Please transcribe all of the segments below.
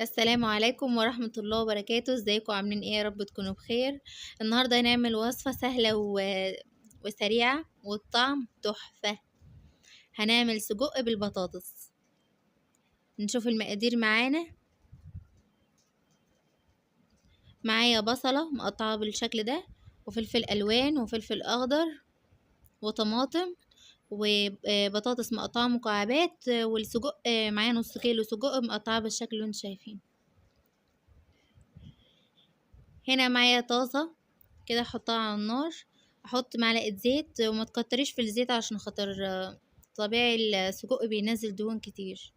السلام عليكم ورحمة الله وبركاته، ازيكم عاملين ايه؟ يا رب تكونوا بخير. النهارده هنعمل وصفة سهلة وسريعة والطعم تحفة. هنعمل سجق بالبطاطس. نشوف المقادير معايا بصلة مقطعة بالشكل ده، وفلفل الوان وفلفل اخضر وطماطم وبطاطس مقطعة مكعبات، والسجق معايا نص كيلو سجق مقطعة بالشكل اللي انتوا شايفين. هنا معايا طاسة كده احطها على النار، احط معلقة زيت وما تكتريش في الزيت عشان خاطر طبيعي السجق بينزل دهون كتير.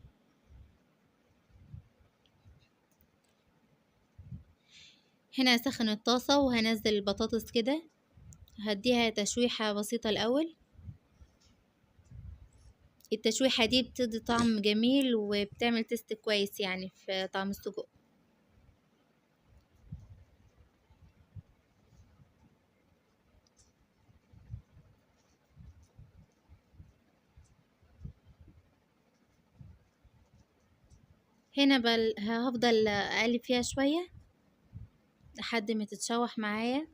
هنا هسخن الطاسة وهنزل البطاطس كده، هديها تشويحة بسيطة الاول. التشويحة دي بتدي طعم جميل وبتعمل تيست كويس يعني في طعم السجق. هنا هفضل اقلب فيها شوية لحد ما تتشوح معايا.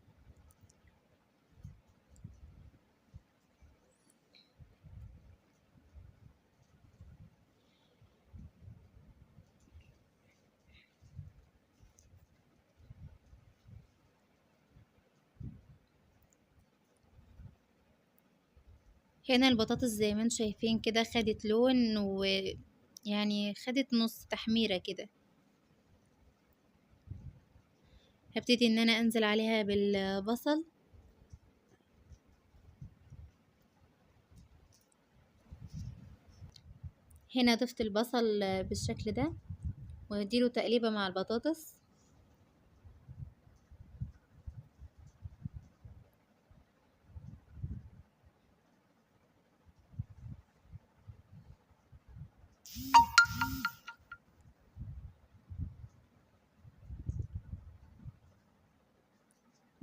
هنا البطاطس زي ما انتم شايفين كده خدت لون، ويعني خدت نص تحميرة كده. هبتدي ان انا انزل عليها بالبصل. هنا ضفت البصل بالشكل ده وهديله تقليبة مع البطاطس.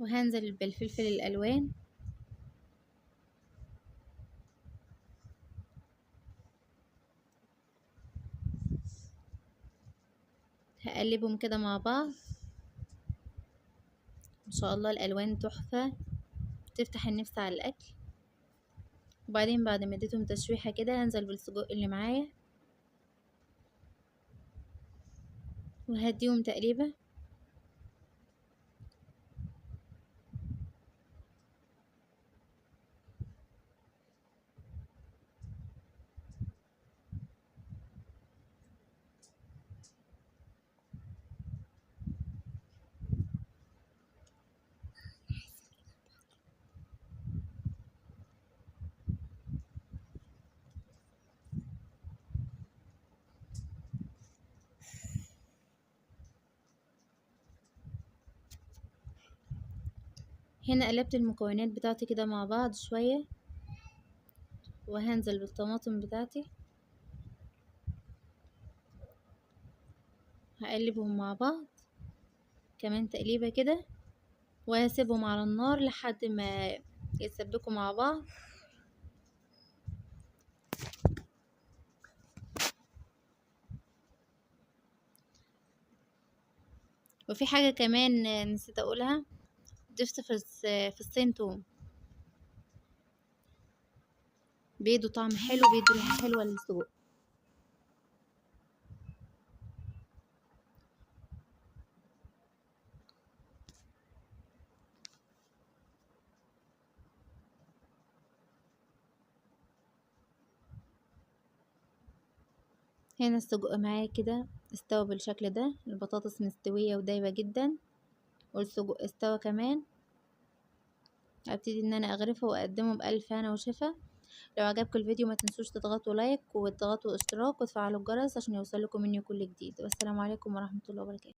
وهنزل بالفلفل الالوان. هقلبهم كده مع بعض. ما شاء الله الالوان تحفة، تفتح النفس على الاكل. وبعدين بعد ما اديتهم تشويحة كده هنزل بالسجق اللي معايا وهديهم تقليبة. هنا قلبت المكونات بتاعتي كده مع بعض شوية، وهنزل بالطماطم بتاعتي هقلبهم مع بعض كمان تقليبة كده، وهسيبهم على النار لحد ما يتسبكوا مع بعض. وفي حاجة كمان نسيت اقولها، ضفت في الصين توم، بيدوا طعم حلو، بيدوا ريحة حلوة للسجق. هنا السجق معايا كده استوى بالشكل ده، البطاطس مستوية ودايبة جدا والسجق استوى كمان. هبتدي ان انا اغرفه واقدمه بألف هنا وشفا. لو عجبكم الفيديو ما تنسوش تضغطوا لايك وتضغطوا اشتراك وتفعلوا الجرس عشان يوصلكم مني كل جديد. والسلام عليكم ورحمة الله وبركاته.